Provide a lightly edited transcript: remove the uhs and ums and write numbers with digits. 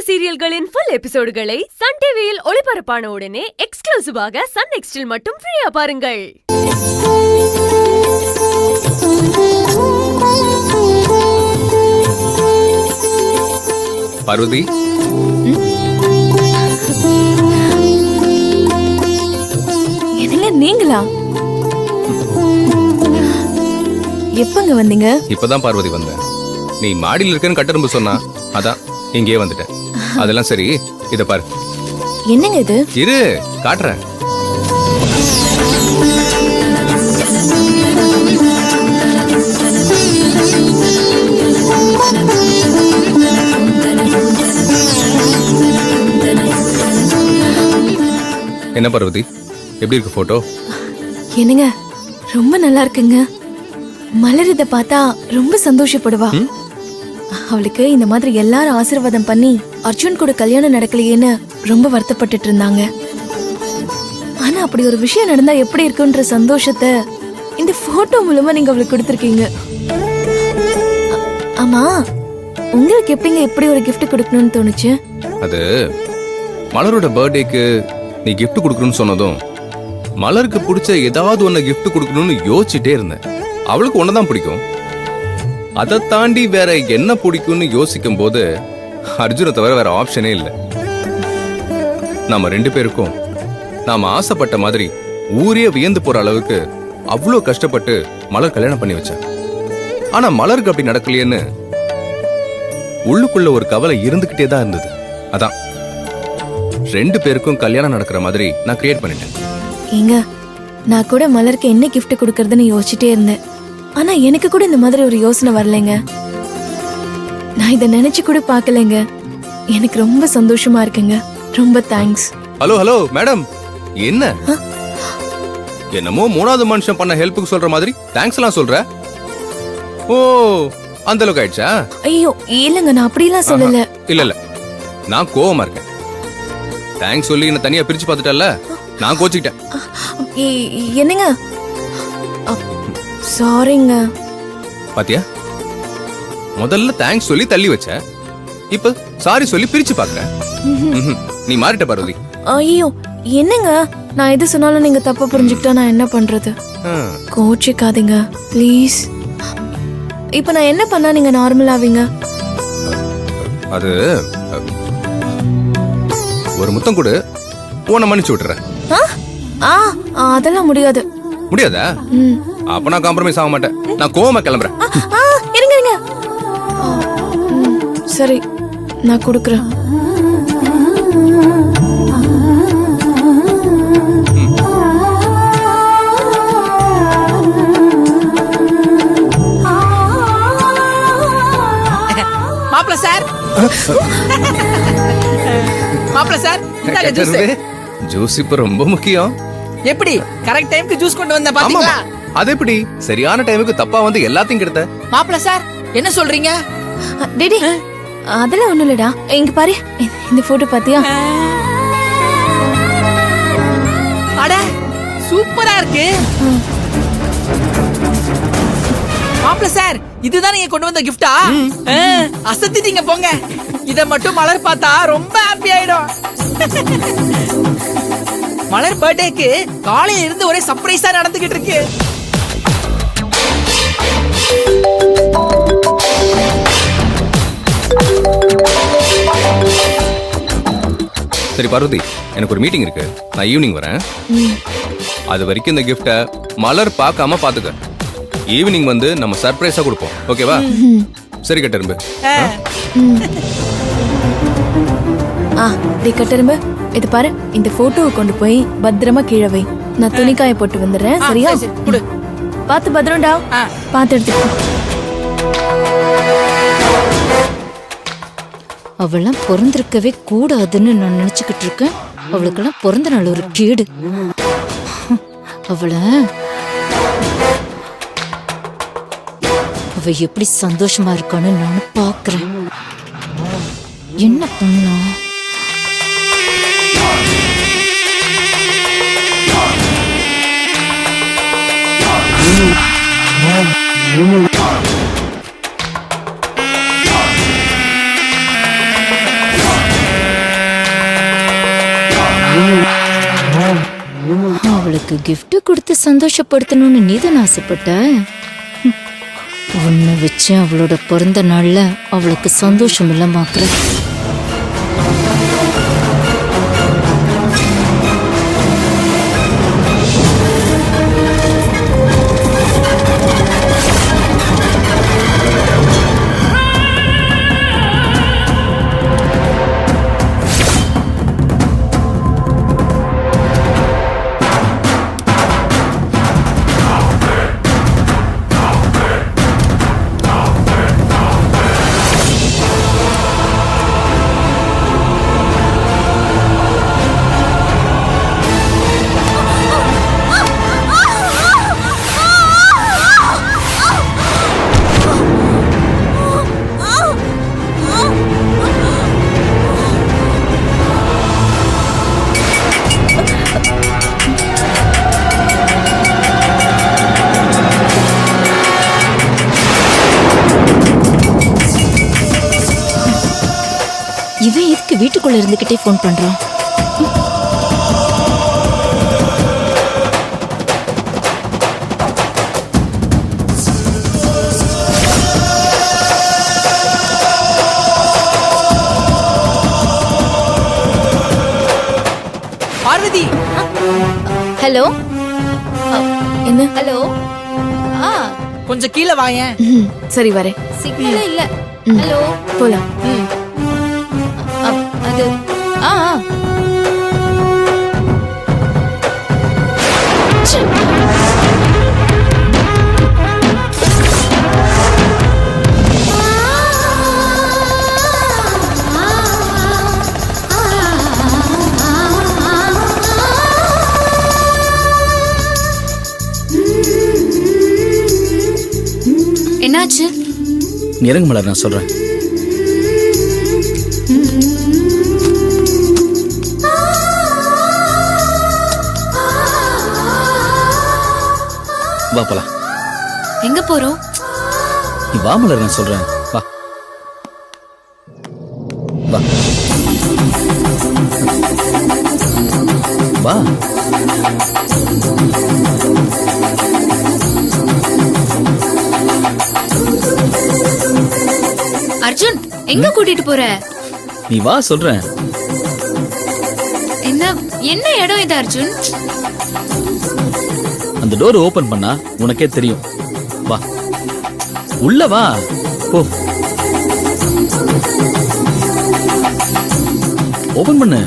சீரியல்களின் full எபிசோடுகளை Sun டிவியில் ஒளிபரப்பான உடனே எக்ஸ்க்ளூசிவாக சன் நெக்ஸ்டில் மட்டும் ஃப்ரீயா பாருங்கள். பார்வதி, என்னங்க நீங்களா? எப்பங்க வந்தீங்க? இப்பதான் பார்வதி வந்தேன். நீ மாடியில் இருக்கன்னு கட்டரும்பு சொன்னா அதான் இங்கேயே வந்துட்டேன். அதெல்லாம் சரி, இத பாரு. என்னங்க இது? இரு, காட்டுறேன். என்ன பார்வதி, எப்படி இருக்கு போட்டோ? என்னங்க ரொம்ப நல்லா இருக்குங்க. மலர் இத பார்த்தா ரொம்ப சந்தோஷப்படுவா. அவளுக்கு இந்த மாதிரி எல்லாரும் ஆசீர்வாதம் பண்ணி அர்ஜுன் கூட கல்யாணம் நடக்கலையேன்னு ரொம்ப வருத்தப்பட்டுட்டு இருந்தாங்க. ஆனா அப்படி ஒரு விஷயம் நடந்தா எப்படி இருக்குன்ற சந்தோஷத்தை இந்த போட்டோ மூலமா நீங்க அவளுக்கு கொடுத்திருக்கீங்க. ஆமா, உங்களுக்கு எப்படிங்க எப்படி ஒரு gift கொடுக்கணும்னு தோணுச்சு? அது மலரோட பர்த்டேக்கு நீ கிஃப்ட் கொடுக்கணும்னு சொன்னதும் மலருக்கு பிடிச்ச ஏதாவது ஒன்னு கிஃப்ட் கொடுக்கணும்னு யோசிச்சுட்டே இருந்தேன். அவளுக்கு ஒன்னதான் பிடிக்கும், அதை தாண்டி வேற என்ன பிடிக்கும்னு யோசிக்கும் போது அர்ஜுனை தவிர வேற ஆப்ஷனே இல்லை. நாம ரெண்டு பேருக்கும் நாம ஆசைப்பட்ட மாதிரி ஊரே வியந்து போற அளவுக்கு அவ்வளோ கஷ்டப்பட்டு மலர் கல்யாணம் பண்ணி வச்சா. ஆனா மலருக்கு அப்படி நடக்கலையேன்னு உள்ளுக்குள்ள ஒரு கவலை இருந்துகிட்டே தான் இருந்தது. அதான் ரெண்டு பேருக்கும் கல்யாணம் நடக்கிற மாதிரி நான் கிரியேட் பண்ணிட்டேன். ஏங்க, நான் கூட மலருக்கு என்ன gift கொடுக்கறதுன்னு யோசிச்சுட்டே இருந்தேன். ஆனா எனக்கு கூட இந்த மாதிரி ஒரு யோசனை வரலைங்க. நான் இதை நினைச்சு கூட பார்க்கலைங்க. எனக்கு ரொம்ப சந்தோஷமா இருக்குங்க. ரொம்ப தேங்க்ஸ். ஹலோ ஹலோ மேடம், என்ன என்னமோ மூணாவது மனுஷன் பண்ண ஹெல்ப்புக்கு சொல்ற மாதிரி தேங்க்ஸ் எல்லாம் சொல்ற? ஓ, அந்த அளவுக்கு ஆயிடுச்சா? ஐயோ இல்லங்க, நான் அப்படிலாம் சொல்லல. இல்ல இல்ல, நான் கோவமா இருக்கேன். தேங்க்ஸ் சொல்லி என்ன தனியா பிரிச்சு பார்த்துட்டல்ல, நான் கோச்சிக்கிட்டேன். என்னங்க? சாரிங்க. பாத்தியா, முதல்ல தேங்க்ஸ் சொல்லி தள்ளி வச்ச, இப்ப சாரி சொல்லி பிரிச்சு பாக்குற. நீ மாறிட்ட பார்வதி. ஐயோ என்னங்க, நான் எது சொன்னாலும் நீங்க தப்பா புரிஞ்சுக்கிட்டா நான் என்ன பண்றது? கோச்சிக்காதீங்க ப்ளீஸ். இப்ப நான் என்ன பண்ணா நீங்க நார்மல் ஆவீங்க? அது ஒரு முத்தம் கொடு, உன்னை மன்னிச்சு விட்டுறேன். அதெல்லாம் முடியாது. முடியாதா? அப்ப நான் காம்ப்ரமைஸ் ஆக மாட்டேன். நான் கோவமா கிளம்புறேன். இருங்க இருங்க. சரி, நான் கொடுக்குறேன். மாப்ள சார், மாப்ள சார், இந்தாங்க ஜூஸ். ஜூஸ் இப்ப ரொம்ப முக்கியம். எப்படி கரெக்ட் டைம்க்கு ஜூஸ் கொண்டு வந்த பாத்தீங்களா? அது எப்படி சரியான டைமுக்கு தப்பா வந்து எல்லாத்தையும் கெடுத்த? மாப்ள சார், என்ன சொல்றீங்க? டேடி, அதெல்லாம் ஒண்ணும் இல்லடா. இங்க பாரு, இந்த போட்டோ பாத்தியா? அட சூப்பரா இருக்கு. மாப்ள சார், இதுதான் நீங்க கொண்டு வந்த கிஃப்டா? அசத்திட்டீங்க போங்க. இத மட்டும் மலர் பார்த்தா ரொம்ப ஹாப்பி ஆயிடும். மலர் பர்த்டேக்கு காலையில இருந்து ஒரே சர்ப்ரைஸா நடந்துகிட்டு இருக்கு. சரி பார்வதி, எனக்கு ஒரு மீட்டிங் இருக்கு, நான் ஈவினிங் வரேன். அது வரைக்கும் இந்த கிஃப்ட மலர் பார்க்காம பாத்துக்க. ஈவினிங் வந்து நம்ம சர்ப்ரைஸா கொடுப்போம், ஓகேவா? சரி கட்டரும்பு. கட்டரும்பு, இது பாரு, இந்த போட்டோவை கொண்டு போய் பத்திரமா கீழே வை. நான் துணிக்காய போட்டு வந்துடுறேன், சரியா? பாத்து பத்திரம்டா, பாத்து எடுத்துக்கோ. அவெல்லாம் பிறந்திருக்கவே கூடாதுன்னு நான் நினைச்சுக்கிட்டு இருக்கேன். அவளுக்கெல்லாம் பிறந்த நாள் ஒரு கேடு. அவ எப்படி சந்தோஷமா இருக்கான்னு நானும் பாக்குறேன். என்ன பண்ணா? அவளுக்கு gift கொடுத்து சந்தோஷப்படுத்தணும்னு நீதான் ஆசைப்பட்ட. உன்னை வச்சு அவளோட பிறந்த நாள்ல அவளுக்கு சந்தோஷம் இல்லமாக்குற. இவன் எதுக்கு வீட்டுக்குள்ள இருந்துகிட்டே போன் பண்றான்? பார்வதி, ஹலோ என்ன? ஹலோ. ஆ கொஞ்சம் கீழே வாயேன். சரி வரேன். சிக்னலே இல்ல. ஹலோ. போலாம். அது ஆ ஆ. ச்சே. என்னாச்சு? இறங்கு மலர், நான் சொல்றேன். வா போலாம். எங்க போறோம்? நீ வா மலர், நான் சொல்றேன். வா வா வா. அர்ஜுன், எங்க கூட்டிட்டு போற? நீ வா சொல்றேன். என்ன என்ன இடம் இது அர்ஜுன்? அந்த டோர் ஓபன் பண்ணா உனக்கே தெரியும். வா உள்ள வா. போ, ஓபன் பண்ணு.